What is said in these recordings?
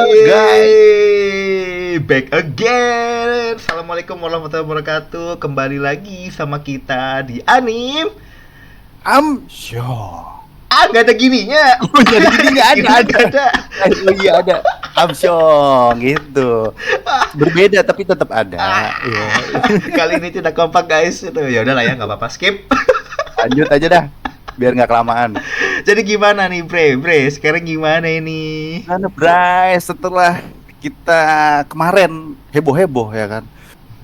guys. Yeay, back again. Assalamualaikum warahmatullahi wabarakatuh. Kembali lagi sama kita di Anim. Amsyong. Gak ada gininya. Jadi gini ada. Ada. Iya ada. Amsyong gitu. Berbeda tapi tetap ada. Iya. Kali ini tidak kompak guys. Itu ya udahlah ya, nggak apa-apa, skip. Lanjut aja dah. Biar nggak kelamaan. Jadi gimana nih, Bre? Sekarang gimana ini? Mana Bray, setelah kita kemarin heboh-heboh ya kan.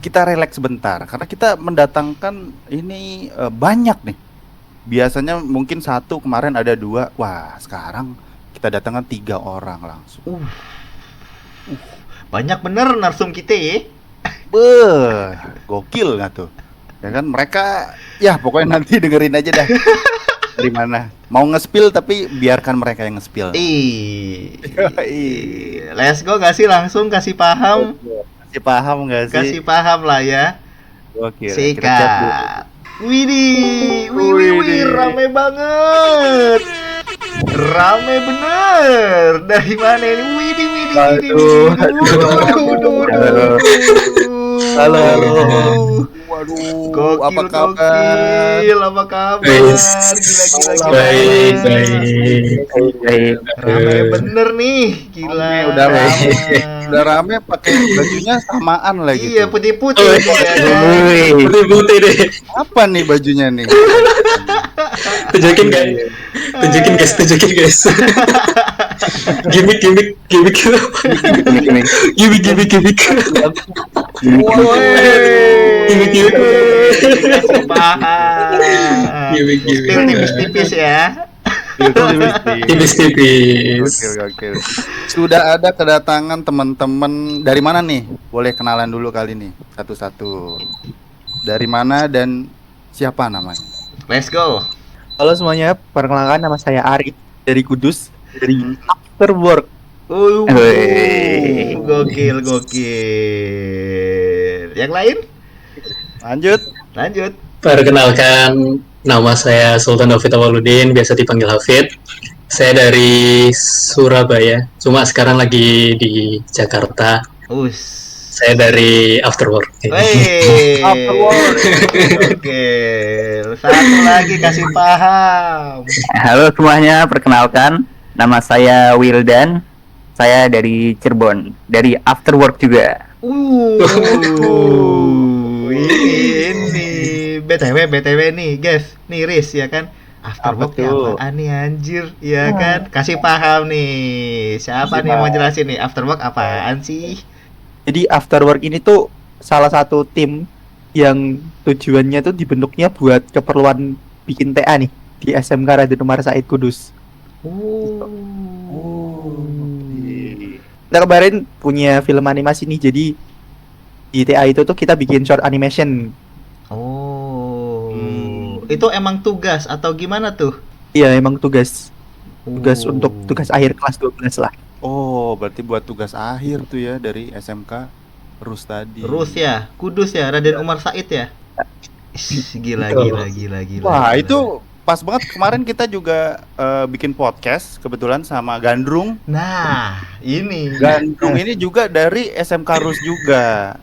Kita relax sebentar karena kita mendatangkan ini banyak nih. Biasanya mungkin satu, kemarin ada 2. Wah, sekarang kita datangkan 3 orang langsung. Banyak bener narsum kita ya. Gokil nggak tuh? Ya kan mereka, ya pokoknya nanti dengerin aja dah. Dari mana? Mau nge-spill tapi biarkan mereka yang nge-spill. Let's go, gak sih, langsung kasih paham. Kasih paham nggak sih? Kasih paham lah ya. Gokil. Sikat. Widih, rame banget. Rame bener. Dari mana ini? Widih. Halo. Waduh. Gokil, apa kabar? Apa kabar? Gila. Baik. Rame bener nih, gila. Udah rame pakai bajunya samaan lagi. Iya, tuh. putih-putih. Putih deh. Apa nih bajunya nih? Tunjukin guys. Gimik. Tipis-tipis ya. Tipis. Gokil. Sudah ada kedatangan teman-teman dari mana nih? Boleh kenalan dulu kali nih, satu-satu. Dari mana dan siapa namanya? Let's go. Halo semuanya, perkenalkan nama saya Ari dari Kudus, dari Afterwork. Gokil. Yang lain? Lanjut. Perkenalkan, nama saya Sultan David Awaludin, biasa dipanggil Hafid. Saya dari Surabaya, cuma sekarang lagi di Jakarta. Saya dari Afterwork. Afterwork. Gokil. Satu lagi kasih paham. Halo semuanya, perkenalkan nama saya Wildan. Saya dari Cirebon, dari Afterwork juga. Ini BTW nih, guys. Nih Riz ya kan. Afterwork apaan nih anjir, ya kan? Kasih paham nih. Siapa nih yang mau jelasin nih Afterwork apaan sih? Jadi Afterwork ini tuh salah satu tim yang tujuannya tuh dibentuknya buat keperluan bikin TA nih di SMK Raden Umar Said Kudus. Kita kemarin punya film animasi nih, jadi di TA itu tuh kita bikin short animation. Itu emang tugas atau gimana tuh? Iya, emang tugas untuk tugas akhir kelas 12 lah. Oh, berarti buat tugas akhir tuh ya dari SMK Rus tadi. Rus ya, Kudus ya, Raden Umar Said ya. Gila. Wah, itu pas banget. Kemarin kita juga bikin podcast kebetulan sama Gandrung. Nah, ini Gandrung ini juga dari SMK Rus juga.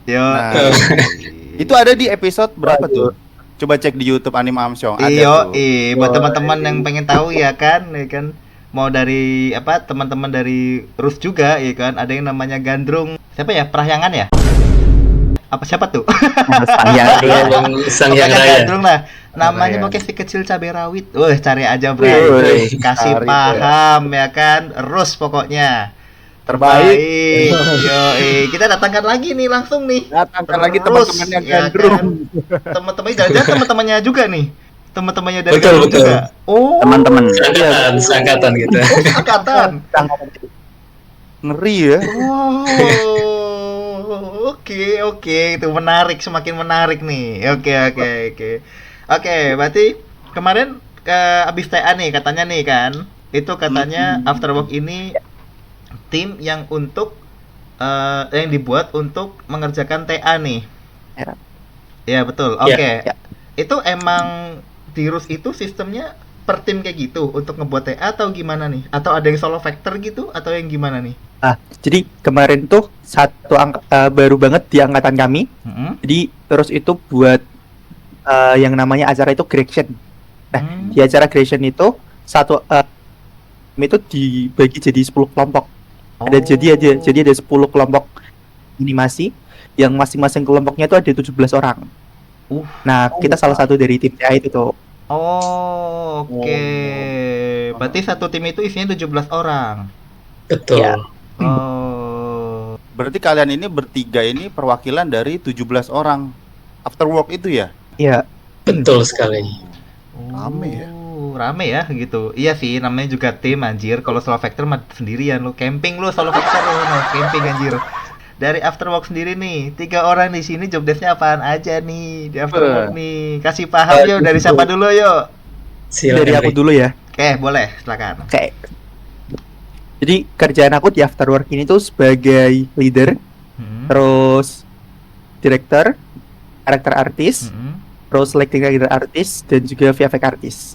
Itu ada di episode berapa tuh? Coba cek di YouTube Anim Amsyong. Buat teman-teman yang pengen tahu ya kan. Mau dari teman-teman dari Rus juga ya kan, ada yang namanya Gandrung. Siapa ya? Prahyangan ya? Siapa tuh? Sang Yang Raya. Gandrung lah. Namanya pakai si kecil cabai rawit. Cari aja, Bro. Kasih paham ya kan. Rus pokoknya. Terbaik. Kita datangkan lagi nih langsung nih. Datangkan lagi teman-temannya Gandrung. Teman-temannya juga nih. Teman-temannya dari Betul. juga. Teman-teman. Sangkatan gitu. Angkatan. Ngeri ya. Oke, itu menarik, semakin menarik nih. Oke, berarti kemarin abis TA nih katanya nih kan. Itu katanya Afterwork ini tim yang yang dibuat untuk mengerjakan TA nih. Ya betul. Oke. Ya. Itu emang di Rus itu sistemnya per tim kayak gitu untuk ngebuat TA atau gimana nih? Atau ada yang solo factor gitu atau yang gimana nih? Jadi kemarin tuh baru banget di angkatan kami. Jadi terus itu buat yang namanya acara itu Creation. Nah, di acara Creation itu itu dibagi jadi 10 kelompok. Jadi ada 10 kelompok animasi yang masing-masing kelompoknya itu ada 17 orang. Nah, kita salah satu dari tim TA itu tuh. Oke. Berarti satu tim itu isinya 17 orang. Betul. Ya. Berarti kalian ini bertiga ini perwakilan dari 17 orang after work itu ya? Iya. Betul sekali. Rame ya? Rame ya gitu. Iya sih, namanya juga tim anjir. Kalau solo factor mah sendirian lu, camping lu solo factor lu, camping anjir. Dari after work sendiri nih, 3 orang di sini job desk-nya apaan aja nih di after work nih. Kasih paham yo, dari siapa dulu yo? Silakan, Dari aku Rick. dulu ya. Oke, boleh, silakan. Oke. Jadi kerjaan aku di after work ini tuh sebagai leader, terus director, karakter artis, terus lighting karakter artis, dan juga VFX artis.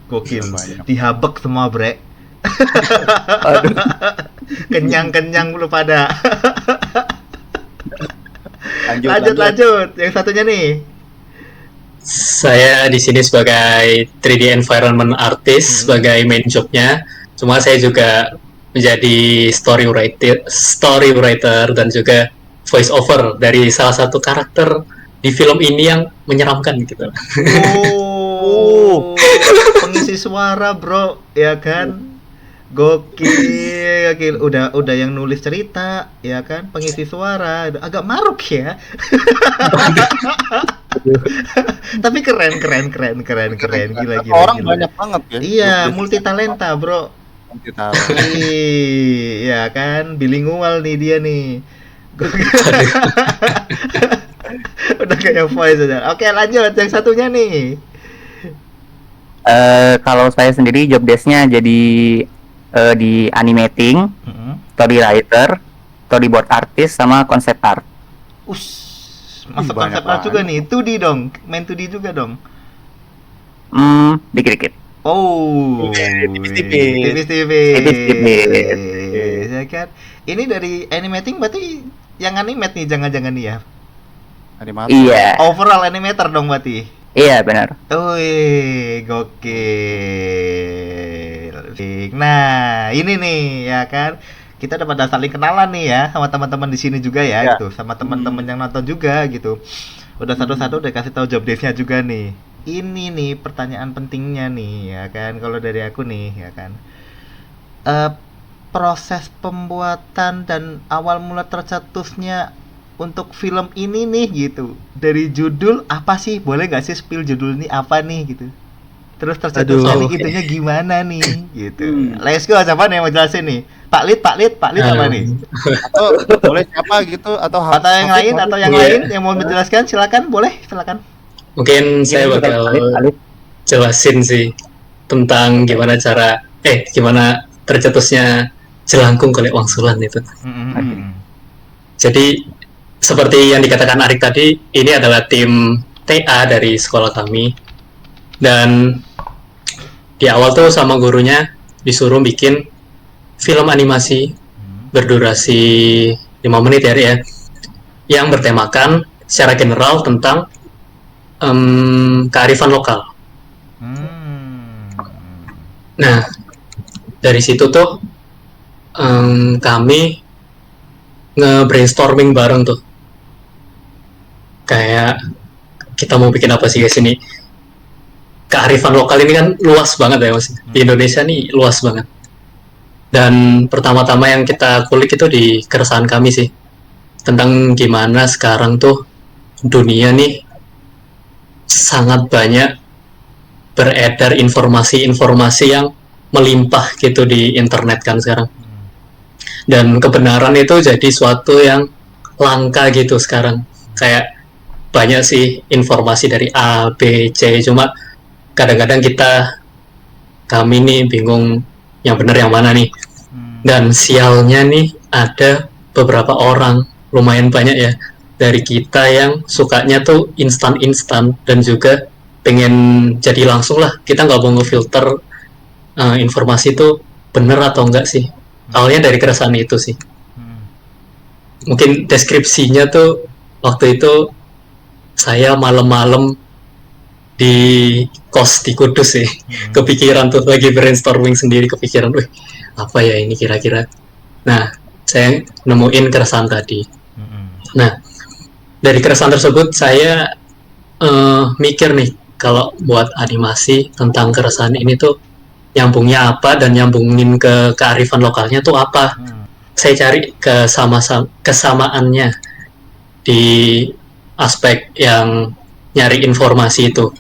Gokil. Banyak. Dihabek semua, Bre. Aduh. Kenyang-kenyang lu pada. Lanjut. Lanjut. Yang satunya nih. Saya di sini sebagai 3D environment artist sebagai main jobnya. Cuma saya juga menjadi story writer dan juga voice over dari salah satu karakter di film ini yang menyeramkan gitu. Pengisi suara, bro, ya kan? Gokil. Udah yang nulis cerita, ya kan? Pengisi suara, agak maruk ya. Tapi keren, gila. Orang banyak banget ya. Iya, multi talenta, bro. Iya kan, bilingual nih dia nih. Udah kayak voice aja. Oke, lanjut yang satunya nih. Kalau saya sendiri job desk-nya jadi di animating, story writer, storyboard artist, sama konsep art. Masuk banyak konsep art juga banget. nih. 2D dong, main 2D juga dong. Dikit-dikit. Tipis-tipis. Ya kan? Ini dari animating berarti yang animate nih, jangan-jangan nih ya. Animator. Iya, Overall animator dong berarti. iya benar. Wih, gokil. Nah, ini nih ya kan. Kita udah pada saling kenalan nih ya sama teman-teman di sini juga ya, Ya. gitu. Sama teman-teman yang nonton juga gitu. Udah satu-satu udah kasih tahu job desk-nya juga nih. Ini nih pertanyaan pentingnya nih ya kan, kalau dari aku nih ya kan. Proses pembuatan dan awal mula tercetusnya untuk film ini nih gitu. Dari judul apa sih? Boleh gak sih spill judul ini apa nih gitu. Terus tercetusnya Aduh. nih itunya gimana nih gitu. Let's go, siapa nih yang mau jelasin nih? Pak Lid apa nih? Atau boleh siapa gitu atau Atau yang lain yang mau menjelaskan silakan, silakan. Mungkin saya bakal jelasin sih tentang gimana tercetusnya Jelangkung Golek Wangsulan itu. Jadi seperti yang dikatakan Arik tadi, ini adalah tim TA dari sekolah kami. Dan di awal tuh sama gurunya disuruh bikin film animasi berdurasi 5 menit ya, yang bertemakan secara general tentang kearifan lokal. Nah, dari situ tuh kami nge-brainstorming bareng tuh. Kayak kita mau bikin apa sih guys ini? Kearifan lokal ini kan luas banget ya Mas. Di Indonesia nih luas banget. Dan pertama-tama yang kita kulik itu di keresahan kami sih. Tentang gimana sekarang tuh dunia nih sangat banyak beredar informasi-informasi yang melimpah gitu di internet kan sekarang. Dan kebenaran itu jadi suatu yang langka gitu sekarang. Kayak banyak sih informasi dari A, B, C, cuma kadang-kadang kami nih bingung yang benar yang mana nih. Dan sialnya nih ada beberapa orang, lumayan banyak ya, dari kita yang sukanya tuh instan-instan dan juga pengen jadi langsung lah, kita nggak mau ngefilter informasi itu bener atau enggak sih. Awalnya dari keresahan itu sih. Mungkin deskripsinya tuh waktu itu saya malam-malam di kos di Kudus sih. Kepikiran tuh lagi brainstorming sendiri, kepikiran, wih apa ya ini kira-kira. Nah, saya nemuin keresahan tadi. Nah, dari keresahan tersebut saya mikir nih, kalau buat animasi tentang keresahan ini tuh nyambungnya apa dan nyambungin ke kearifan lokalnya tuh apa. Saya cari kesamaannya di aspek yang nyari informasi itu.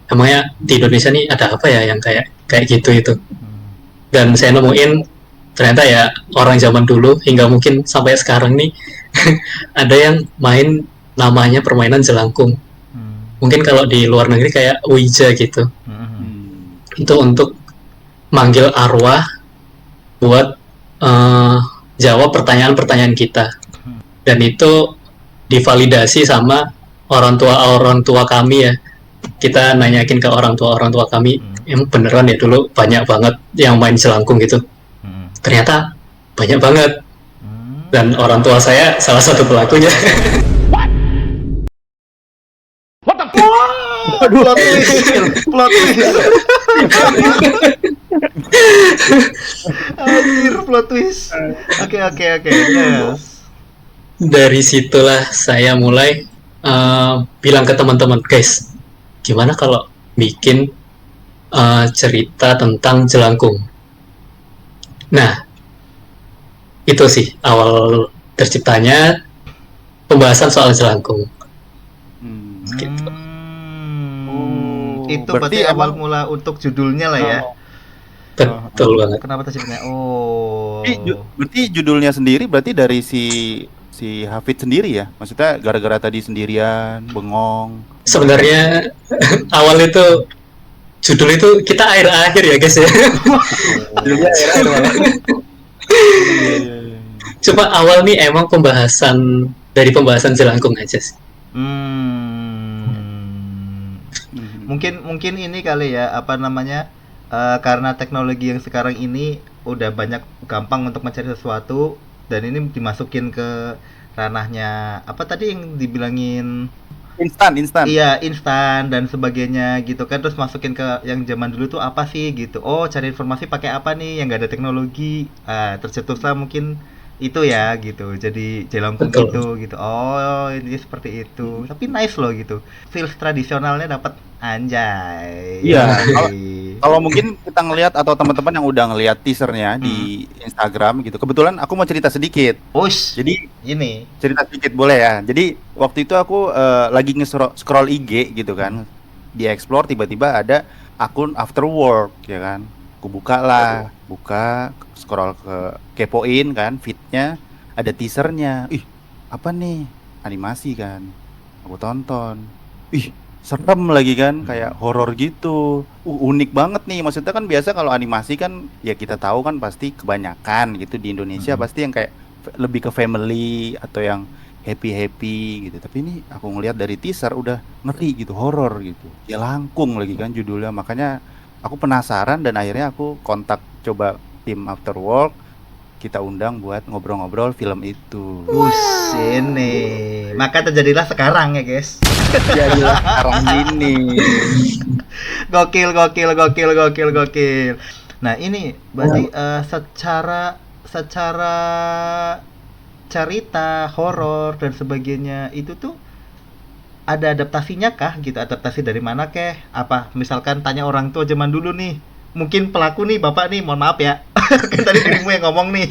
Emangnya di Indonesia nih ada apa ya yang kayak gitu itu. Dan saya nemuin ternyata ya orang zaman dulu hingga mungkin sampai sekarang nih ada yang main namanya permainan jelangkung. Mungkin kalau di luar negeri kayak Ouija gitu. Itu untuk manggil arwah buat jawab pertanyaan-pertanyanyaan kita. Dan itu divalidasi sama orang tua kami ya. Kita nanyakin ke orang tua kami, emang beneran ya dulu banyak banget yang main jelangkung gitu. Ternyata banyak banget. Dan orang tua saya salah satu pelakunya. Plot twist. Anjir, plot twist. Oke. Yes. Dari situlah saya mulai bilang ke teman-teman, guys, gimana kalau bikin cerita tentang jelangkung. Nah, itu sih awal terciptanya pembahasan soal jelangkung. Gitu. Itu berarti awal mula untuk judulnya lah ya. Betul banget. Kenapa tersebutnya? Oh. Berarti judulnya sendiri berarti dari si Hafid sendiri ya? Maksudnya gara-gara tadi sendirian, bengong. Sebenarnya awal itu judul itu kita akhir-akhir ya guys ya. Judulnya akhir-akhir. Coba awal nih emang pembahasan jelangkung aja sih. Mungkin ini kali ya, apa namanya, karena teknologi yang sekarang ini udah banyak gampang untuk mencari sesuatu, dan ini dimasukin ke ranahnya apa tadi yang dibilangin instan iya, instan dan sebagainya gitu kan, terus masukin ke yang zaman dulu tuh apa sih gitu. Oh, cari informasi pakai apa nih yang nggak ada teknologi, tercetuslah mungkin itu ya gitu, jadi jelangkung gitu. Oh, ini seperti itu, tapi nice loh gitu, feels tradisionalnya dapat, anjay. Iya. Kalau mungkin kita ngelihat atau teman-teman yang udah ngelihat teasernya di Instagram gitu, kebetulan aku mau cerita sedikit. Jadi ini cerita sedikit boleh ya. Jadi waktu itu aku lagi scroll IG gitu kan, di explore tiba-tiba ada akun After Work ya kan. Aku buka scroll kepoin kan feednya, ada teasernya. Ih, apa nih? Animasi kan. Aku tonton. Ih, serem lagi kan, kayak horor gitu. Unik banget nih. Maksudnya kan biasa kalau animasi kan ya kita tahu kan pasti kebanyakan gitu di Indonesia pasti yang kayak lebih ke family atau yang happy gitu. Tapi ini aku ngelihat dari teaser udah ngeri gitu, horor gitu. Jelangkung lagi kan judulnya. Makanya aku penasaran dan akhirnya aku kontak coba tim After Work, kita undang buat ngobrol-ngobrol film itu. Ini maka terjadilah sekarang ya guys. Jadilah sekarang ini. Gokil. Nah ini berarti secara cerita horor dan sebagainya itu tuh ada adaptasinya kah gitu? Adaptasi dari mana keh? Apa misalkan tanya orang tua zaman dulu nih, mungkin pelaku nih bapak nih, mohon maaf ya kan tadi dirimu yang ngomong nih.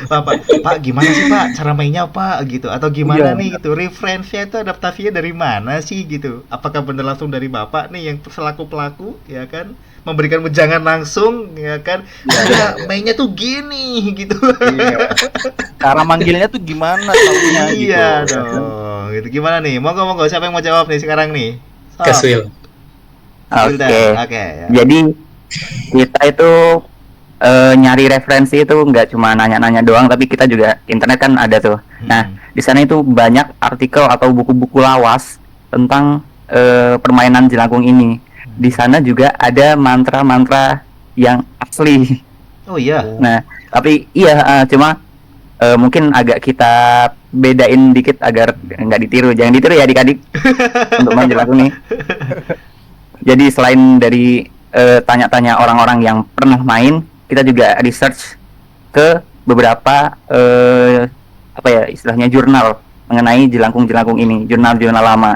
Pak gimana sih pak cara mainnya pak gitu, atau gimana nih gitu, referensinya itu adaptasinya dari mana sih gitu? Apakah benar langsung dari bapak nih yang selaku pelaku ya kan, memberikan wejangan langsung ya kan, ya mainnya tuh gini gitu. Cara manggilnya tuh gimana taunya gitu. Iya dong gitu. Gimana nih, monggo siapa yang mau jawab nih sekarang nih? Kaswil. Oke. Ya. Jadi kita itu nyari referensi itu nggak cuma nanya-nanya doang, tapi kita juga internet kan ada tuh. Nah, di sana itu banyak artikel atau buku-buku lawas tentang permainan jelangkung ini. Di sana juga ada mantra-mantra yang asli. Oh iya. Nah, tapi iya cuma mungkin agak kita bedain dikit agar nggak ditiru. Jangan ditiru ya adik-adik untuk main jelangkung nih. Jadi selain dari tanya-tanya orang-orang yang pernah main, kita juga research ke beberapa apa ya istilahnya jurnal mengenai jelangkung-jelangkung ini, jurnal-jurnal lama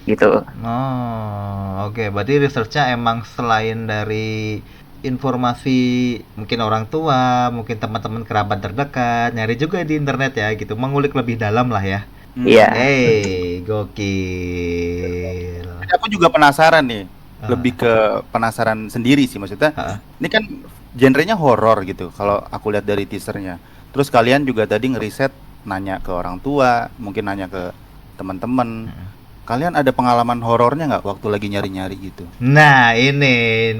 gitu. Oh, oke. Berarti researchnya emang selain dari informasi mungkin orang tua, mungkin teman-teman kerabat terdekat, nyari juga di internet ya gitu, mengulik lebih dalam lah ya. Iya. Gokil. Tapi aku juga penasaran nih, lebih ke penasaran sendiri sih maksudnya. Ini kan genrenya horor gitu kalau aku lihat dari teasernya. Terus kalian juga tadi ngeriset nanya ke orang tua, mungkin nanya ke teman-teman. Kalian ada pengalaman horornya nggak waktu lagi nyari-nyari gitu? Nah, ini.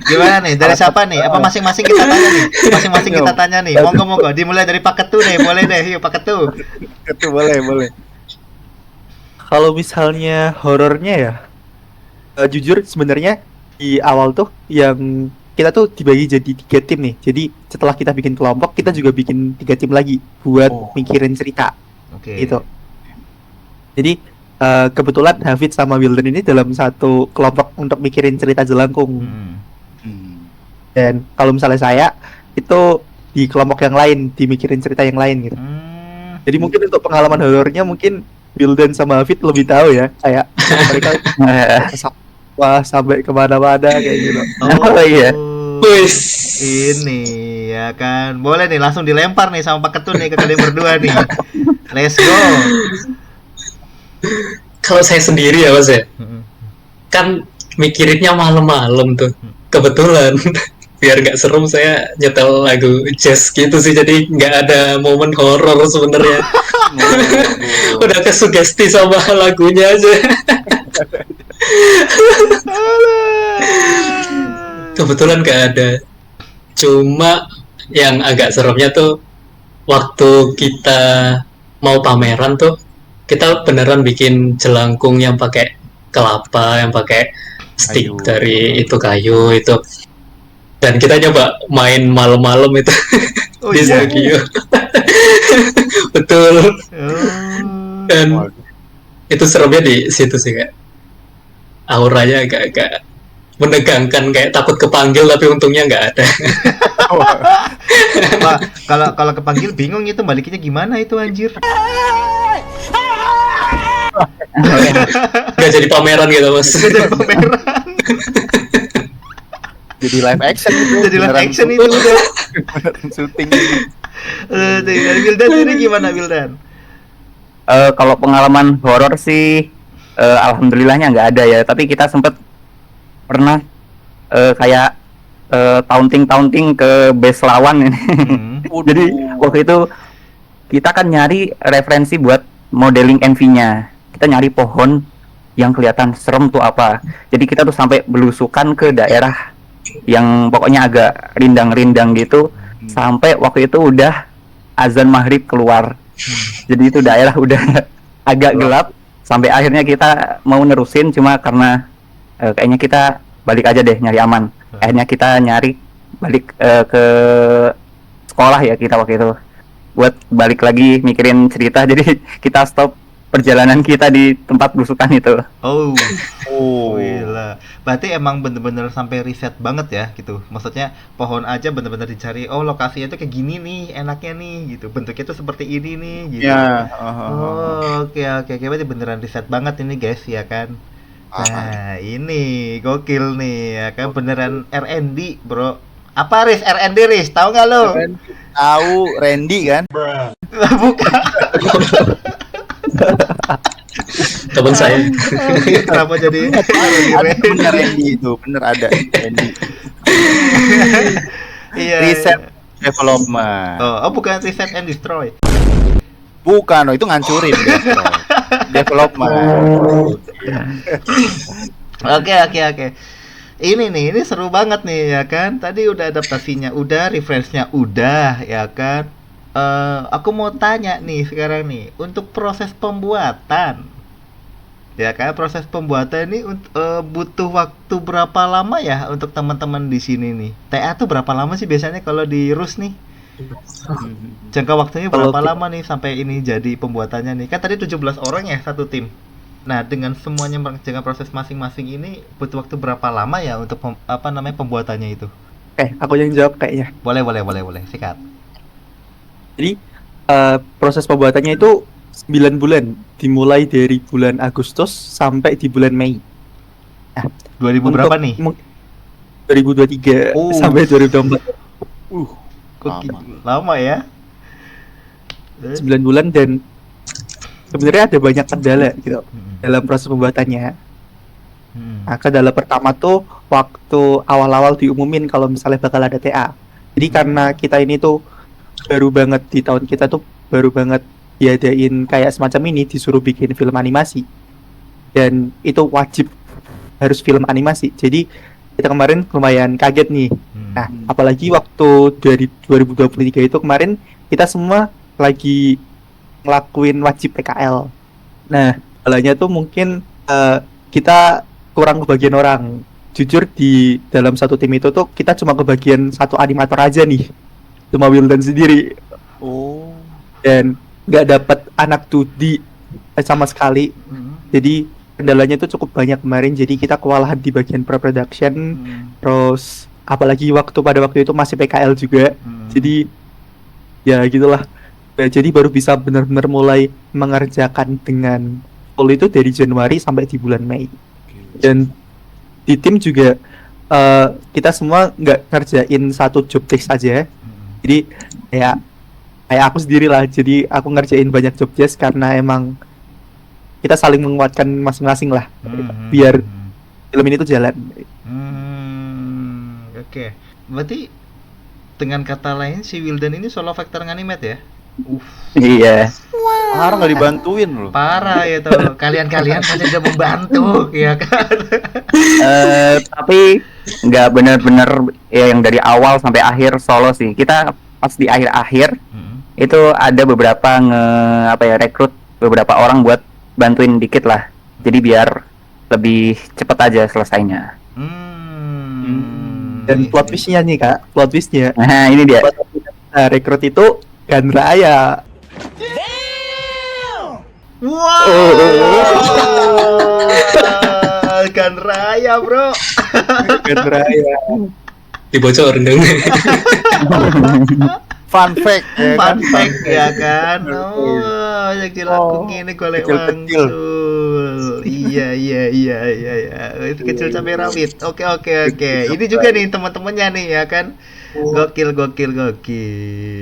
Gimana nih? Dari siapa nih? Apa masing-masing kita tanya nih? Masing-masing kita tanya nih. Monggo. Dimulai dari Pak Ketu nih. Boleh deh, yuk Pak Ketu. Itu boleh. Kalau misalnya horornya ya, jujur sebenarnya di awal tuh yang kita tuh dibagi jadi 3 tim nih. Jadi setelah kita bikin kelompok, kita juga bikin 3 tim lagi buat mikirin cerita. Oke. Gitu. Jadi kebetulan Hafid sama Wildan ini dalam satu kelompok untuk mikirin cerita jelangkung. Dan kalau misalnya saya itu di kelompok yang lain, dimikirin cerita yang lain gitu. Jadi mungkin untuk pengalaman horornya mungkin Wildan sama Hafid lebih tahu ya, kayak mereka wah sampai kemana-mana kayak gitu. Oh iya. Wis. Ini ya kan. Boleh nih langsung dilempar nih sama Pak Ketu nih ke kalian berdua nih. Let's go. Kalau saya sendiri ya Mas ya, kan mikirinnya malam-malam tuh. Kebetulan biar nggak serem saya nyetel lagu jazz gitu sih, jadi nggak ada momen horor sebenarnya. Udah kesugesti sama lagunya aja. Kebetulan nggak ada. Cuma yang agak seremnya tuh waktu kita mau pameran tuh, kita beneran bikin jelangkung yang pakai kelapa, yang pakai stick Kayu. dari itu kayu itu. Dan kita coba main malam-malam itu di studio. Betul. Dan itu seremnya di situ sih, kayak auranya agak-agak menegangkan, kayak takut kepanggil tapi untungnya nggak ada. Pak, kalau kepanggil bingung itu balikinnya gimana itu anjir. Nggak jadi pameran gitu Mas. Jadi pameran. Jadi live action itu. Jadi live action itu udah. Beneran syuting. Dari Wildan ini gimana Wildan? Kalau pengalaman horor sih alhamdulillahnya nggak ada ya, tapi kita sempat pernah kayak taunting ke base lawan ini. Jadi waktu itu kita kan nyari referensi buat modeling MV-nya. Kita nyari pohon yang kelihatan serem tuh apa. Jadi kita tuh sampai belusukan ke daerah yang pokoknya agak rindang-rindang gitu. Sampai waktu itu udah azan maghrib keluar. Jadi itu daerah udah agak gelap. Sampai akhirnya kita mau nerusin, cuma karena kayaknya kita balik aja deh nyari aman. Akhirnya kita nyari balik ke sekolah ya kita waktu itu, buat balik lagi mikirin cerita. Jadi kita stop perjalanan kita di tempat belusukan itu. Gila. Berarti emang bener-bener sampai riset banget ya gitu. Maksudnya pohon aja bener-bener dicari. Oh, lokasinya tuh kayak gini nih, enaknya nih gitu. Bentuknya tuh seperti ini nih gitu. Ya. Oke. Berarti beneran riset banget ini guys ya kan. Nah, ini gokil nih ya kan, beneran R&D, Bro. Apa Riz? R&D Riz, tahu nggak lo? Tahu Randy kan? Bukan. Teman saya. Kenapa jadi Bener Randy itu, bener ada Randy. Iya. Reset development. Oh, bukan reset and destroy. Bukan, itu ngancurin development. Oke. Ini seru banget nih ya kan. Tadi udah adaptasinya, udah referensinya, udah ya kan. Aku mau tanya nih sekarang nih, untuk proses pembuatan Ya kan proses pembuatan ini butuh waktu berapa lama ya untuk teman-teman di sini nih? TA tuh berapa lama sih biasanya kalau di Rus nih? Jangka waktunya Kalau berapa kita- lama nih sampai ini jadi pembuatannya nih? Kan tadi 17 orang ya satu tim. Nah, dengan semuanya mengerjakan proses masing-masing ini butuh waktu berapa lama ya untuk pembuatannya itu? Aku yang jawab kayaknya. Boleh, sikat. Jadi proses pembuatannya itu 9 bulan, dimulai dari bulan Agustus sampai di bulan Mei. 2000 berapa nih? 2023 sampai 2024. Lama ya? 9 bulan dan sebenarnya ada banyak kendala gitu dalam proses pembuatannya. Nah, kendala pertama tuh waktu awal-awal diumumin kalau misalnya bakal ada TA. Jadi karena kita ini tuh baru banget di tahun kita tuh baru banget diadain kayak semacam ini, disuruh bikin film animasi. Dan itu wajib harus film animasi. Jadi kita kemarin lumayan kaget nih. Nah, apalagi waktu dari 2023 itu kemarin kita semua lagi ngelakuin wajib PKL. Nah, halanya tuh mungkin kita kurang kebagian orang. Jujur di dalam satu tim itu tuh kita cuma kebagian satu animator aja nih, cuma Wildan sendiri. Dan nggak dapat anak 2D sama sekali. Jadi kendalanya tuh cukup banyak kemarin. Jadi kita kewalahan di bagian pre-production. Terus apalagi pada waktu itu masih PKL juga. Jadi ya gitulah. Nah, jadi baru bisa benar-benar mulai mengerjakan dengan full itu dari Januari sampai di bulan Mei. Dan di tim juga kita semua nggak ngerjain satu job desk aja. Jadi kayak aku sendiri lah. Jadi aku ngerjain banyak job desk karena emang kita saling menguatkan masing-masing lah, biar film ini tuh jalan. Oke. Berarti dengan kata lain si Wildan ini solo factor animate ya? Iya. Parah nggak dibantuin loh. Parah ya tuh. Kalian pasti udah membantu ya kan? Tapi nggak benar-benar ya yang dari awal sampai akhir solo sih. Kita pas di akhir-akhir itu ada beberapa rekrut beberapa orang buat bantuin dikit lah. Jadi biar lebih cepet aja selesainya. Dan plot twist-nya nih Kak, plot twist-nya. Nah, ini dia. Rekrut itu Gan Raya. Wow. Gan Raya, bro. Gan Raya. Dibocorin dong. Fun fact ya Fun kan? fact ya kan. Oh, yang dilakung ini golek kecil-kecil. wangsul. Iya. Itu kecil cabai rawit. Oke. Ini juga nih teman-temannya nih ya kan. Gokil.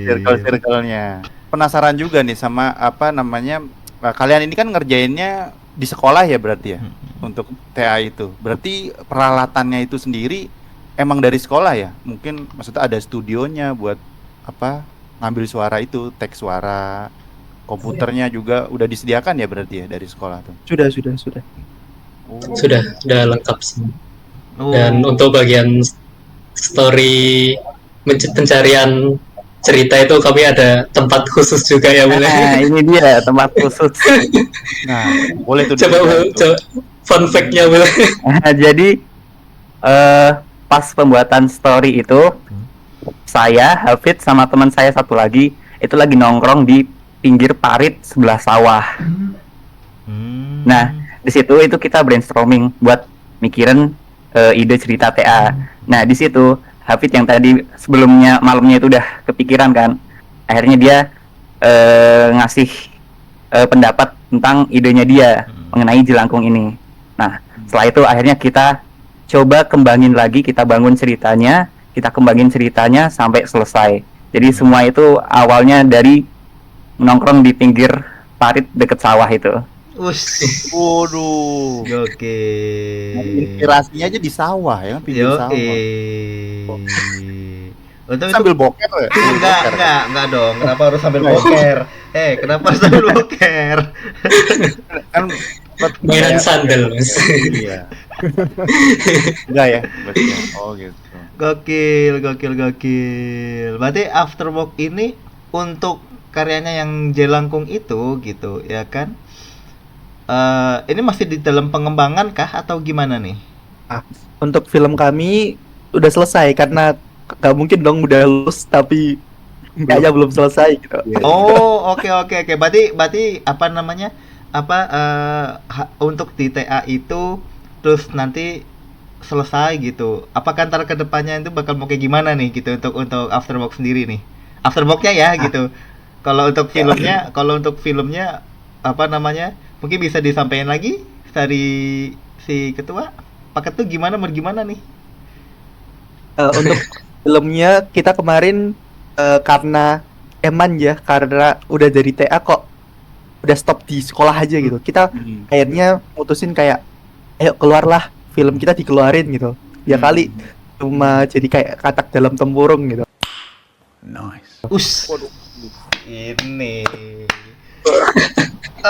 Circle-circle-nya. Penasaran juga nih sama kalian ini kan ngerjainnya di sekolah ya berarti ya untuk TA itu. Berarti peralatannya itu sendiri emang dari sekolah ya? Mungkin maksudnya ada studionya buat ngambil suara itu, teks suara, komputernya juga udah disediakan ya berarti ya dari sekolah tuh. Sudah. Sudah lengkap sih. Dan untuk bagian story pencarian cerita itu kami ada tempat khusus juga ya, boleh. Nah, ini dia tempat khusus. Nah, boleh tuh coba fun fact-nya boleh. Jadi pas pembuatan story itu saya, Hafid sama teman saya satu lagi itu lagi nongkrong di pinggir parit sebelah sawah. Nah, di situ itu kita brainstorming buat mikirin ide cerita TA. Nah, di situ Hafid yang tadi sebelumnya malamnya itu udah kepikiran kan. Akhirnya dia ngasih pendapat tentang idenya dia mengenai jelangkung ini. Nah, setelah itu akhirnya kita coba kembangin lagi, kita kembangin ceritanya sampai selesai. Jadi semua itu awalnya dari nongkrong di pinggir parit deket sawah itu. Waduh. Oke. Inspirasinya aja di sawah ya kan, pinggir sawah. Untuk itu Sambil boker ya? enggak dong. Kenapa harus sambil boker? Kenapa harus sambil boker? Kan Mainan sandal, Mas. Iya. Enggak ya? Berarti ya. Oh gitu. Gokil. Berarti Afterwork ini untuk karyanya yang Jelangkung itu gitu ya kan? ini masih di dalam pengembangan kah atau gimana nih? Untuk film kami udah selesai karena nggak mungkin dong udah lulus tapi kayaknya belum selesai gitu. Oh, oke. Berarti apa namanya? Untuk di TA itu terus nanti selesai gitu. Apakah ntar ke depannya itu bakal mau kayak gimana nih gitu untuk Afterwork sendiri nih? Afterwork-nya ya gitu. Kalau untuk filmnya apa namanya? Mungkin bisa disampaikan lagi dari si ketua. Pak Ketua gimana nih? Untuk filmnya kita kemarin karena karena udah dari TA kok udah stop di sekolah aja gitu. Kita akhirnya mutusin kayak ayo keluarlah, film kita dikeluarin gitu. Ya kali cuma jadi kayak katak dalam tempurung gitu. Nice. Ini.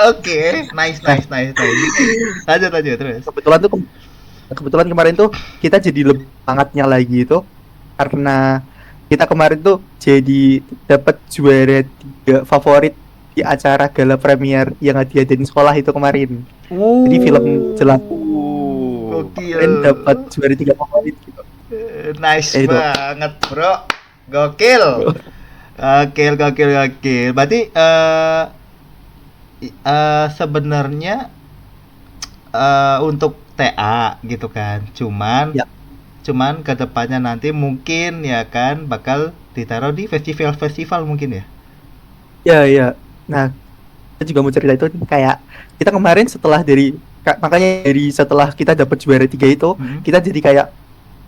Oke, nice. Lanjut terus. Kebetulan kemarin tuh kita jadi lebih semangatnya lagi itu karena kita kemarin tuh jadi dapat juara 3 favorit di acara gala premier yang diadain sekolah itu kemarin. Jadi film Jelangkung kemarin dapat juara 3 favorit gitu. Nice banget, bro. Gokil. Berarti sebenarnya untuk TA gitu kan. Cuman kedepannya nanti mungkin ya kan bakal ditaruh di festival mungkin ya. Ya. Nah, saya juga mau cerita itu kayak kita kemarin setelah setelah kita dapat juara 3 itu, kita jadi kayak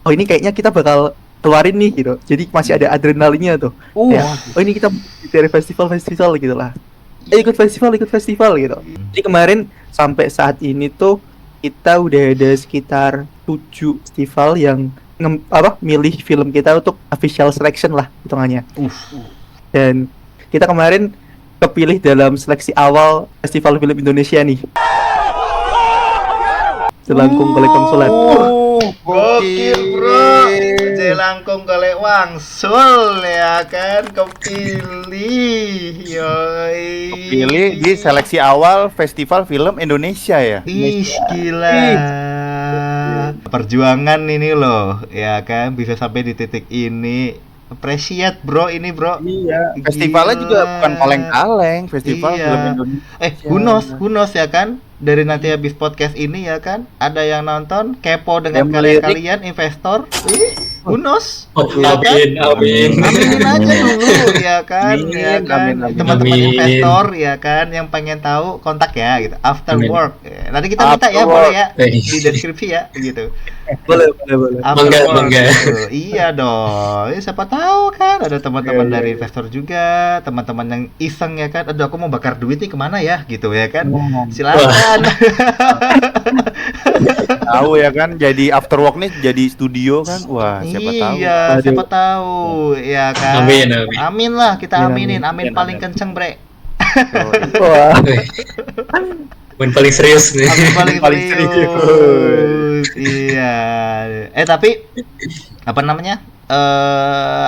oh ini kayaknya kita bakal keluarin nih gitu. Jadi masih ada adrenalinnya tuh. Kayak, oh ini kita dari festival gitu lah. Ikut festival gitu. Jadi kemarin sampai saat ini tuh kita udah ada sekitar 7 festival yang milih film kita untuk official selection lah hitungannya. Dan kita kemarin kepilih dalam seleksi awal Festival Film Indonesia nih. Jelangkung Golek Wangsulan. Gokil, bro. Jelangkung Golek Wangsul ya kan kepilih. Pilih di seleksi awal Festival Film Indonesia ya. Ih, gila. Perjuangan ini loh, ya kan bisa sampai di titik ini. Appreciate bro ini bro. Iya. Festivalnya juga bukan kaleng-kaleng, Festival Film Indonesia. Who knows ya kan? Dari nanti habis podcast ini ya kan, ada yang nonton kepo dengan kalian investor. Who knows? Amin. Aminin aja dulu ya kan, teman-teman investor ya kan yang pengen tahu kontak ya gitu. After work. Nanti kita minta ya boleh ya di deskripsi ya gitu. Boleh. Bangga. Iya dong. Siapa tahu kan ada teman-teman dari investor juga, teman-teman yang iseng ya kan. Aduh aku mau bakar duit nih kemana ya gitu ya kan. Silakan. Tahu ya kan, jadi Afterwork nih jadi studio kan. Wah, siapa tahu. Iya, siapa tahu ya kan. Amin lah, kita aminin. Amin paling kenceng, Bre. Wah. Amin paling serius nih. Amin paling serius. Iya. Tapi apa namanya?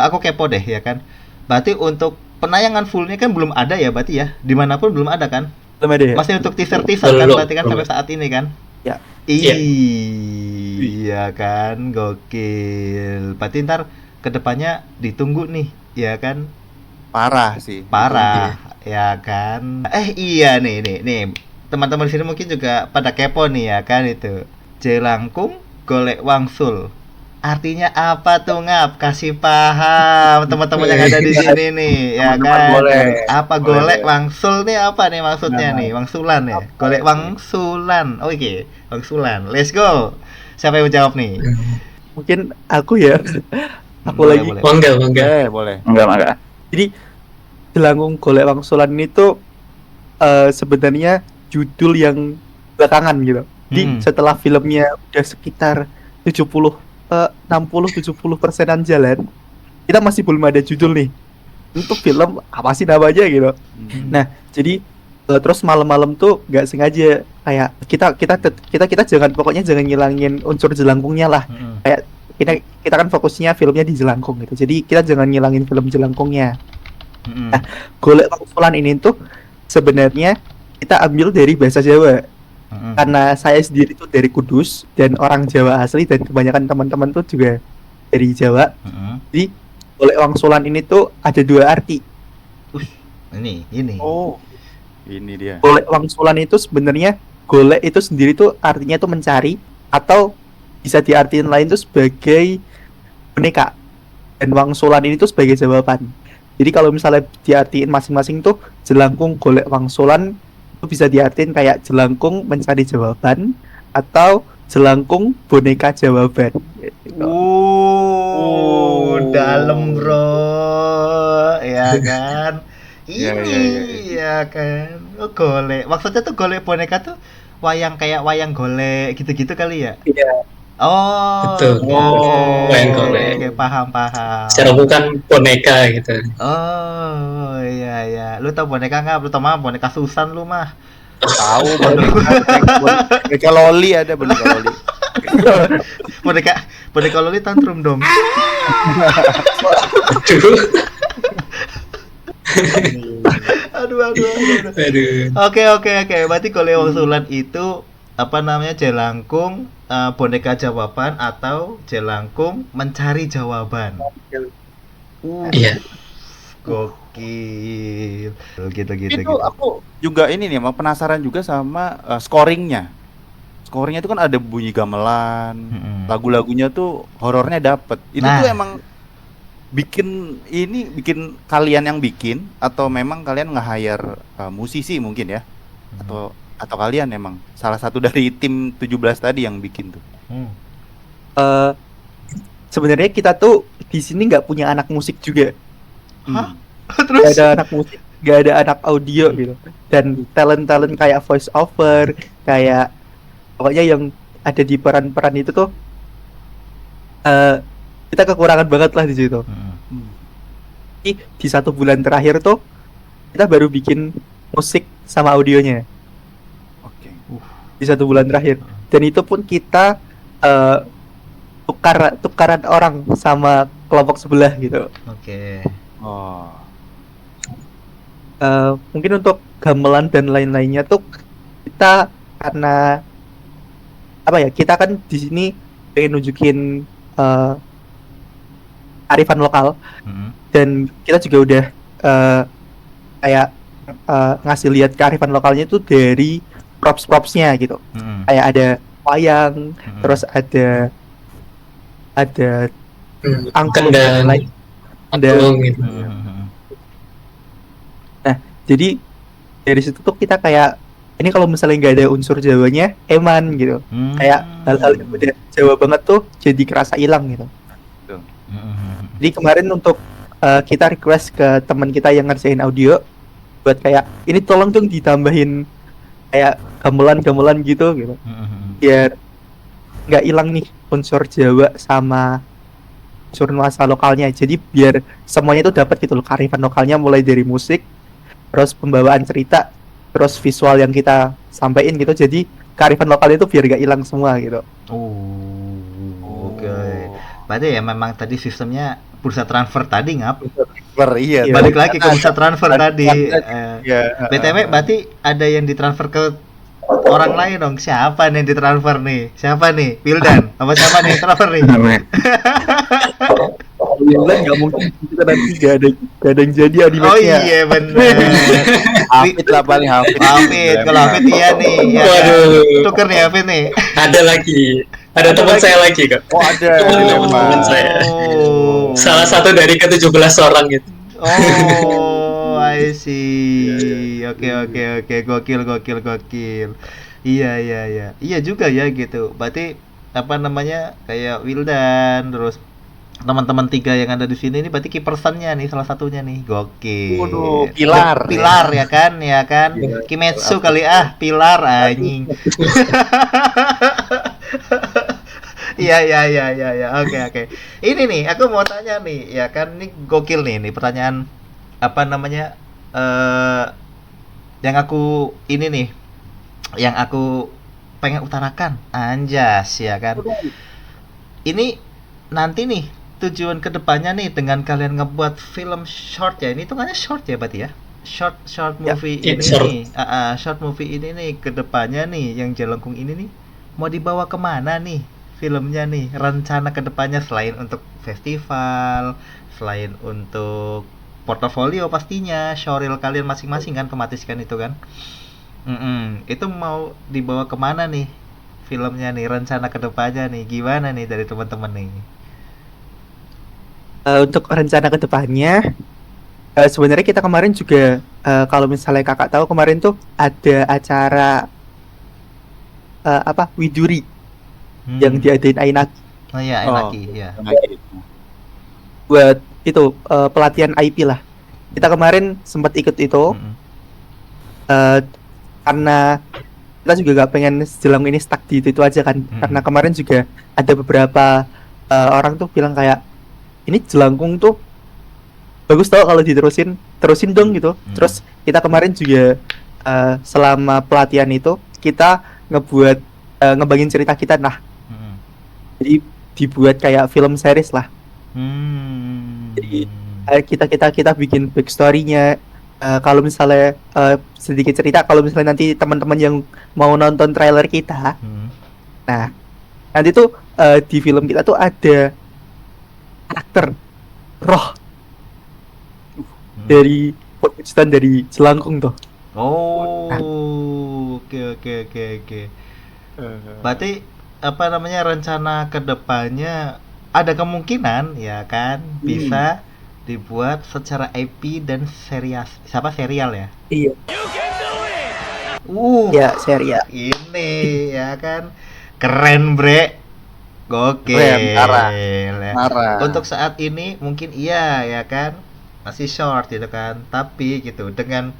Aku kepo deh ya kan. Berarti untuk penayangan fullnya kan belum ada ya berarti ya. Dimanapun belum ada kan? Belum ada ya? Masih untuk teaser kan berarti kan sampai saat ini kan? Ya. Iya kan, gokil. Berarti ntar kedepannya ditunggu nih, ya kan? Parah sih. Ya kan? Iya nih. Teman-teman di sini mungkin juga pada kepo nih ya kan itu. Jelangkung Golek Wangsul. Artinya apa tuh Ngap? Kasih paham teman-teman yang ada di sini nih, ya kan? Boleh. Apa golek wangsul nih apa nih maksudnya nih? Wangsulan ya. Golek wangsulan. Oke, wangsulan. Let's go. Siapa yang jawab nih? Mungkin aku ya. Aku Boleh, lagi. boleh. Bangga. Boleh. Enggak. Jadi Jelangkung Golek Wangsulan itu sebenarnya judul yang belakangan gitu. Jadi setelah filmnya udah sekitar 60-70%an jalan, kita masih belum ada judul nih. Untuk film apa sih namanya gitu. Nah, jadi terus malam-malam tuh nggak sengaja kayak kita jangan ngilangin unsur jelangkungnya lah. Kayak kita kan fokusnya filmnya di Jelangkung gitu. Jadi kita jangan ngilangin film Jelangkungnya. Nah, Golek Wangsulan ini tuh sebenarnya kita ambil dari bahasa Jawa. Karena saya sendiri tuh dari Kudus dan orang Jawa asli dan kebanyakan teman-teman tuh juga dari Jawa. Jadi golek wangsulan ini tuh ada 2 arti. Ini. Oh, ini dia. Golek wangsulan itu sebenarnya golek itu sendiri tuh artinya tuh mencari, atau bisa diartiin lain tuh sebagai boneka. Dan wangsulan ini tuh sebagai jawaban. Jadi kalau misalnya diartiin masing-masing tuh jelangkung golek wangsulan itu bisa diartiin kayak jelangkung mencari jawaban atau jelangkung boneka jawaban. Gitu. Dalam bro, ya kan? Iya, Ini iya, ya kan? Oh, golek. Maksudnya tuh golek boneka tuh kayak wayang golek gitu-gitu kali ya? Iya. Oh, Betul. Wayang golek. Oke, paham. Secara bukan boneka gitu. Oh, iya. Lu tau boneka nggak? Lu tau mah boneka Susan lu mah. Tahu boneka loli ada boneka loli. boneka loli tantrum dong. Aduh. Aduh. Oke. Berarti golek wangsulan itu apa namanya, jelangkung boneka jawaban atau jelangkung mencari jawaban. Iya. Gokil. Gitu. Itu aku juga ini nih, emang penasaran juga sama scoringnya. Scoringnya itu kan ada bunyi gamelan, lagu-lagunya tuh horornya dapet. Itu Nah. tuh emang bikin kalian yang bikin atau memang kalian nge-hire musisi mungkin ya? Atau kalian emang salah satu dari tim 17 tadi yang bikin tuh? Sebenarnya kita tuh di sini nggak punya anak musik juga. Hah? Gak Terus? ada anak musik, gak ada anak audio gitu. Dan talent kayak voice over, kayak pokoknya yang ada di peran-peran itu tuh kita kekurangan banget lah di situ. Jadi di 1 bulan terakhir tuh kita baru bikin musik sama audionya Oke. di 1 bulan terakhir. Dan itu pun kita tukaran orang sama kelompok sebelah gitu. Oke. Oh. Mungkin untuk gamelan dan lain-lainnya tuh kita karena apa ya, kita kan di sini pengen nunjukin arifan lokal, dan kita juga udah kayak ngasih lihat kearifan lokalnya itu dari propsnya gitu. Kayak ada wayang, terus ada angklung dan lain. Angklung gitu. Nah, jadi dari situ tuh kita kayak ini kalau misalnya nggak ada unsur Jawanya, eman gitu. Kayak hal-hal yang udah Jawa banget tuh jadi kerasa hilang gitu. Jadi kemarin untuk kita request ke teman kita yang ngerjain audio buat kayak ini tolong dong ditambahin kayak gamelan gitu. Biar nggak hilang nih unsur Jawa sama unsur nuansa lokalnya. Jadi biar semuanya itu dapat gitu loh, kearifan lokalnya mulai dari musik, terus pembawaan cerita, terus visual yang kita sampaikan gitu. Jadi kearifan lokalnya itu biar nggak hilang semua gitu. Oke. Berarti ya memang tadi sistemnya bursa transfer tadi ngap. Iya. Balik lagi ke bursa transfer tadi. Iya. BTW berarti ada yang ditransfer ke orang lain dong. Siapa nih yang ditransfer nih? Siapa nih? Wildan? Apa siapa nih yang transfer nih? Wildan nggak mungkin kita nanti gak ada yang jadi animenya. Oh iya bener. Hafid lah paling Hafid. Kalau Hafid iya nih. Ya kan? Waduh. Tuker nih Hafid nih. Ada lagi. Ada teman saya lagi kak. Oh ada. Teman saya. Oh. Salah satu dari ke-17 orang gitu. Oh, I see. Oke. Gokil. Iya. Iya juga ya gitu. Berarti apa namanya, kayak Wildan, terus teman-teman 3 yang ada di sini ini berarti kipersannya nih salah satunya nih. Gokil. Waduh, pilar. Pilar ya kan? Kimetsu kali pilar anjing. Iya. Oke. Ini nih, aku mau tanya nih, ya kan, ini gokil nih, pertanyaan apa namanya, yang aku pengen utarakan, anjas, ya kan. Ini nanti nih tujuan kedepannya nih dengan kalian ngebuat film short ya, ini hitungannya short ya berarti ya? short Ya, movie ya, ini short. nih, short movie ini nih kedepannya nih yang Jelangkung ini nih mau dibawa kemana nih filmnya nih, rencana kedepannya selain untuk festival, selain untuk portofolio pastinya, showreel kalian masing-masing kan otomatis kan itu kan. Itu mau dibawa kemana nih filmnya nih, rencana kedepannya nih gimana nih dari teman-teman nih? Untuk rencana ke depannya, sebenarnya kita kemarin juga kalau misalnya kakak tahu kemarin tuh ada acara apa Widuri yang diadain Ainaki Oh iya, Enaki ya. buat itu pelatihan IP lah. Kita kemarin sempat ikut itu eh, karena kita juga gak pengen Jelangkung ini stuck di itu aja kan. Karena kemarin juga ada beberapa orang tuh bilang kayak ini Jelangkung tuh bagus tau kalau terusin dong gitu. Terus kita kemarin juga selama pelatihan itu kita ngebangin cerita kita, nah jadi dibuat kayak film series lah. Jadi kita bikin backstory-nya. Kalau misalnya sedikit cerita, kalau misalnya nanti teman-teman yang mau nonton trailer kita, nah nanti tuh di film kita tuh ada karakter roh dari perwujudan dari Jelangkung tuh. Oh, oke. Berarti apa namanya rencana kedepannya ada kemungkinan ya kan bisa dibuat secara IP dan serial ya. Iya. Ya serial. ini ya kan keren bre, gokil. Keren, parah. Ya. Parah. Untuk saat ini mungkin iya ya kan masih short gitu kan, tapi gitu dengan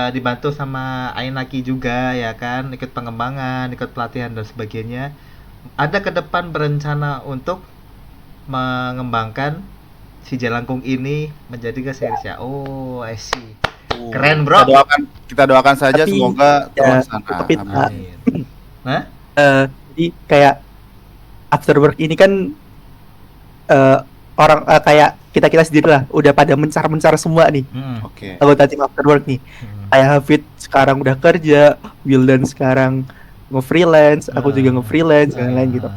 dibantu sama Ainaki juga ya kan, ikut pengembangan, ikut pelatihan dan sebagainya, ada ke depan berencana untuk mengembangkan si Jelangkung ini menjadi ke series ya. Oh, I see. Keren bro. Kita doakan saja Tapi, semoga ya, terlaksana. tapi Amin. Nah, jadi kayak after work ini kan orang kayak kita sendiri lah udah pada mencar semua nih Oke. anggota tim after work nih. Kayak Hafid sekarang udah kerja, Wildan sekarang nge-freelance, aku juga nge-freelance dan lain gitu.